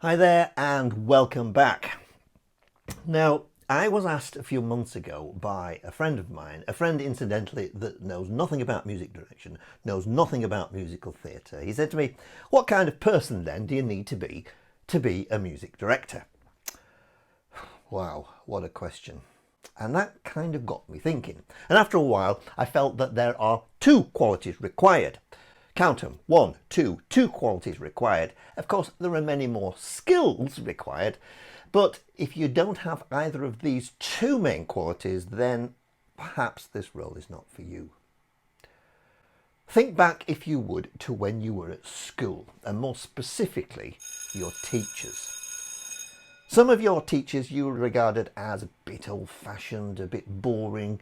Hi there and welcome back. Now, I was asked a few months ago by a friend of mine, a friend incidentally that knows nothing about music direction, knows nothing about musical theatre. He said to me, what kind of person then do you need to be a music director? Wow, what a question. And that kind of got me thinking. And after a while, I felt that there are two qualities required. Count them. Two qualities required. Of course, there are many more skills required, but if you don't have either of these two main qualities, then perhaps this role is not for you. Think back, if you would, to when you were at school, and more specifically, your teachers. Some of your teachers you regarded as a bit old-fashioned, a bit boring.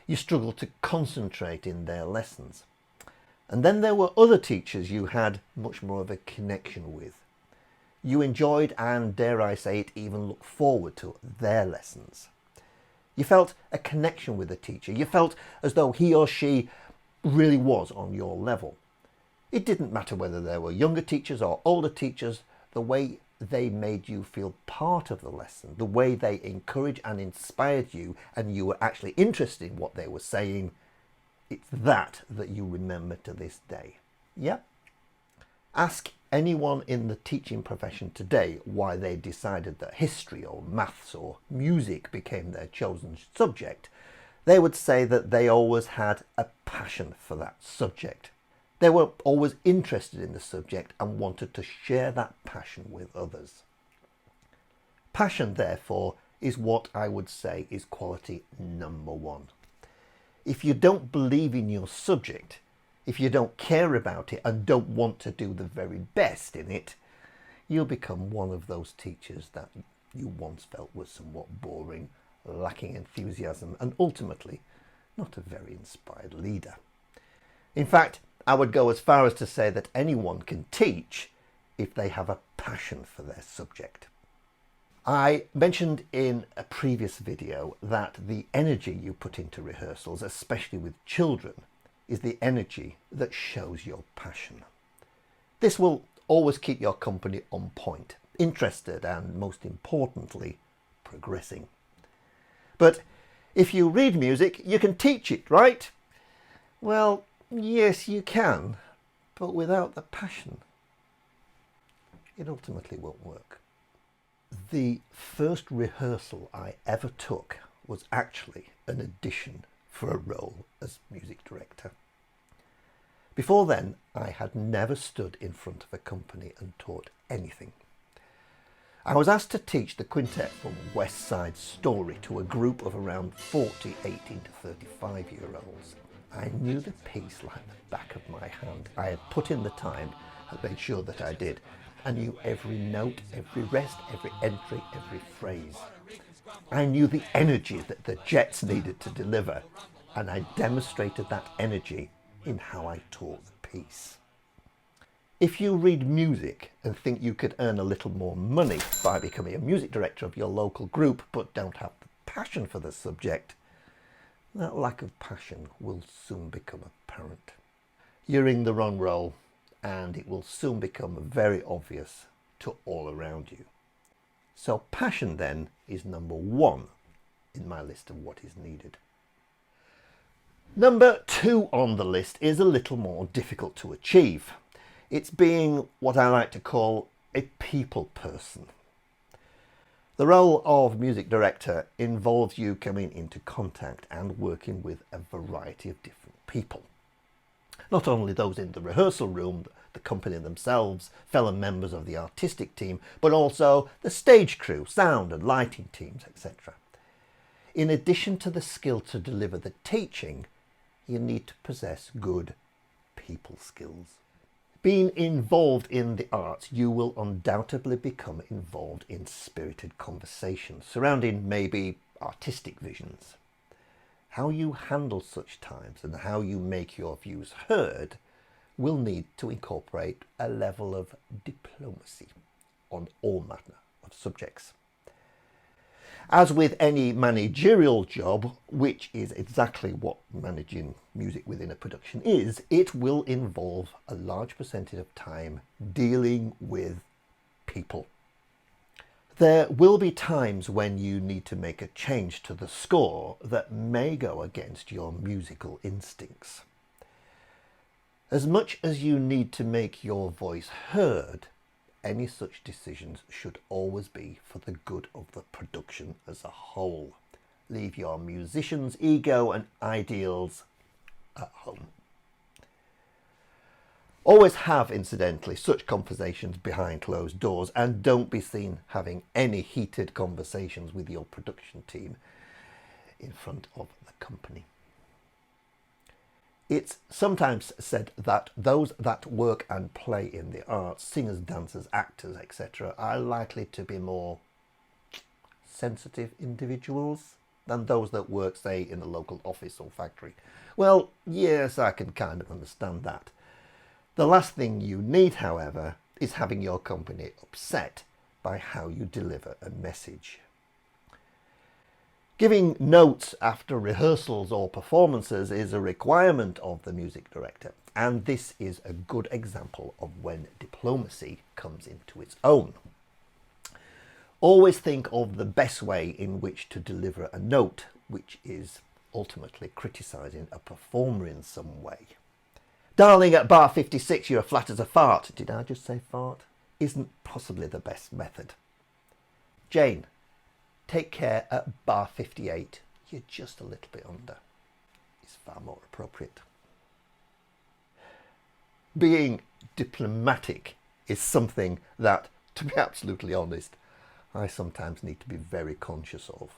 You struggled to concentrate in their lessons. And then there were other teachers you had much more of a connection with. You enjoyed and, dare I say it, even looked forward to their lessons. You felt a connection with the teacher. You felt as though he or she really was on your level. It didn't matter whether there were younger teachers or older teachers, the way they made you feel part of the lesson, the way they encouraged and inspired you and you were actually interested in what they were saying. It's that you remember to this day. Yeah? Ask anyone in the teaching profession today why they decided that history or maths or music became their chosen subject. They would say that they always had a passion for that subject. They were always interested in the subject and wanted to share that passion with others. Passion, therefore, is what I would say is quality number one. If you don't believe in your subject, if you don't care about it and don't want to do the very best in it, you'll become one of those teachers that you once felt was somewhat boring, lacking enthusiasm, and ultimately not a very inspired leader. In fact, I would go as far as to say that anyone can teach if they have a passion for their subject. I mentioned in a previous video that the energy you put into rehearsals, especially with children, is the energy that shows your passion. This will always keep your company on point, interested, and most importantly, progressing. But if you read music, you can teach it, right? Well, yes, you can, but without the passion, it ultimately won't work. The first rehearsal I ever took was actually an audition for a role as music director. Before then, I had never stood in front of a company and taught anything. I was asked to teach the quintet from West Side Story to a group of around 40, 18 to 35-year-olds. I knew the piece like the back of my hand. I had put in the time and made sure that I did. I knew every note, every rest, every entry, every phrase. I knew the energy that the Jets needed to deliver, and I demonstrated that energy in how I taught the piece. If you read music and think you could earn a little more money by becoming a music director of your local group but don't have the passion for the subject, that lack of passion will soon become apparent. You're in the wrong role, and it will soon become very obvious to all around you. So passion then is number one in my list of what is needed. Number two on the list is a little more difficult to achieve. It's being what I like to call a people person. The role of music director involves you coming into contact and working with a variety of different people. Not only those in the rehearsal room, the company themselves, fellow members of the artistic team, but also the stage crew, sound and lighting teams, etc. In addition to the skill to deliver the teaching, you need to possess good people skills. Being involved in the arts, you will undoubtedly become involved in spirited conversations surrounding maybe artistic visions. How you handle such times and how you make your views heard will need to incorporate a level of diplomacy on all manner of subjects. As with any managerial job, which is exactly what managing music within a production is, it will involve a large percentage of time dealing with people. There will be times when you need to make a change to the score that may go against your musical instincts. As much as you need to make your voice heard, any such decisions should always be for the good of the production as a whole. Leave your musician's ego and ideals at home. Always have, incidentally, such conversations behind closed doors, and don't be seen having any heated conversations with your production team in front of the company. It's sometimes said that those that work and play in the arts, singers, dancers, actors, etc., are likely to be more sensitive individuals than those that work, say, in a local office or factory. Well, yes, I can kind of understand that. The last thing you need, however, is having your company upset by how you deliver a message. Giving notes after rehearsals or performances is a requirement of the music director, and this is a good example of when diplomacy comes into its own. Always think of the best way in which to deliver a note, which is ultimately criticising a performer in some way. Darling, at bar 56 you're flat as a fart. Did I just say fart? Isn't possibly the best method. Jane, take care, at bar 58 you're just a little bit under. It's far more appropriate. Being diplomatic is something that, to be absolutely honest, I sometimes need to be very conscious of.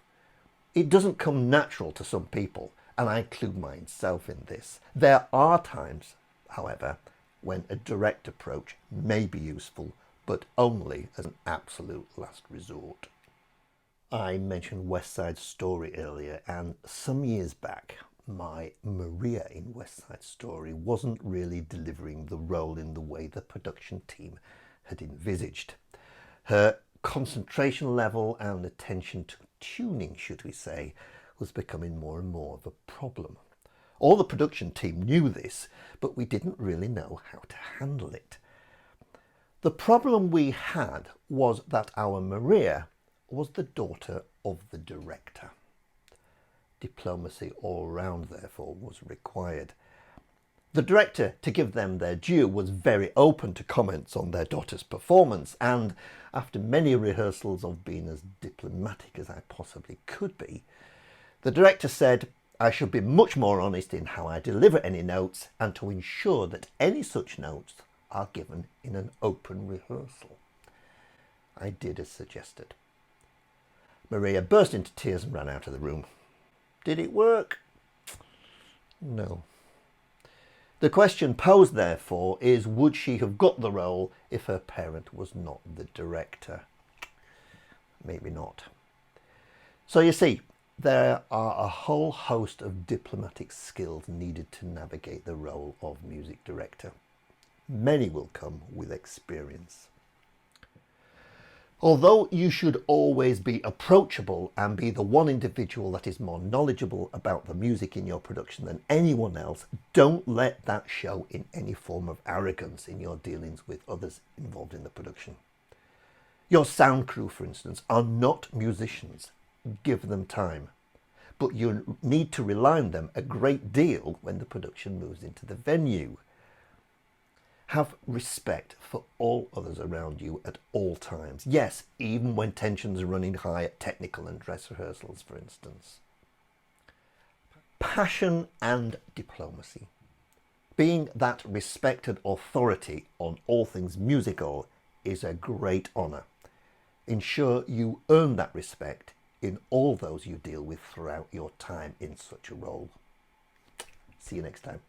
It doesn't come natural to some people, and I include myself in this. There are times, however, when a direct approach may be useful, but only as an absolute last resort. I mentioned West Side Story earlier, and some years back, my Maria in West Side Story wasn't really delivering the role in the way the production team had envisaged. Her concentration level and attention to tuning, should we say, was becoming more and more of a problem. All the production team knew this, but we didn't really know how to handle it. The problem we had was that our Maria was the daughter of the director. Diplomacy all round, therefore, was required. The director, to give them their due, was very open to comments on their daughter's performance, and after many rehearsals of being as diplomatic as I possibly could be, the director said I should be much more honest in how I deliver any notes, and to ensure that any such notes are given in an open rehearsal. I did as suggested. Maria burst into tears and ran out of the room. Did it work? No. The question posed, therefore, is would she have got the role if her parent was not the director? Maybe not. So you see, there are a whole host of diplomatic skills needed to navigate the role of music director. Many will come with experience. Although you should always be approachable and be the one individual that is more knowledgeable about the music in your production than anyone else, don't let that show in any form of arrogance in your dealings with others involved in the production. Your sound crew, for instance, are not musicians. Give them time. But you need to rely on them a great deal when the production moves into the venue. Have respect for all others around you at all times. Yes, even when tensions are running high at technical and dress rehearsals, for instance. Passion and diplomacy. Being that respected authority on all things musical is a great honour. Ensure you earn that respect in all those you deal with throughout your time in such a role. See you next time.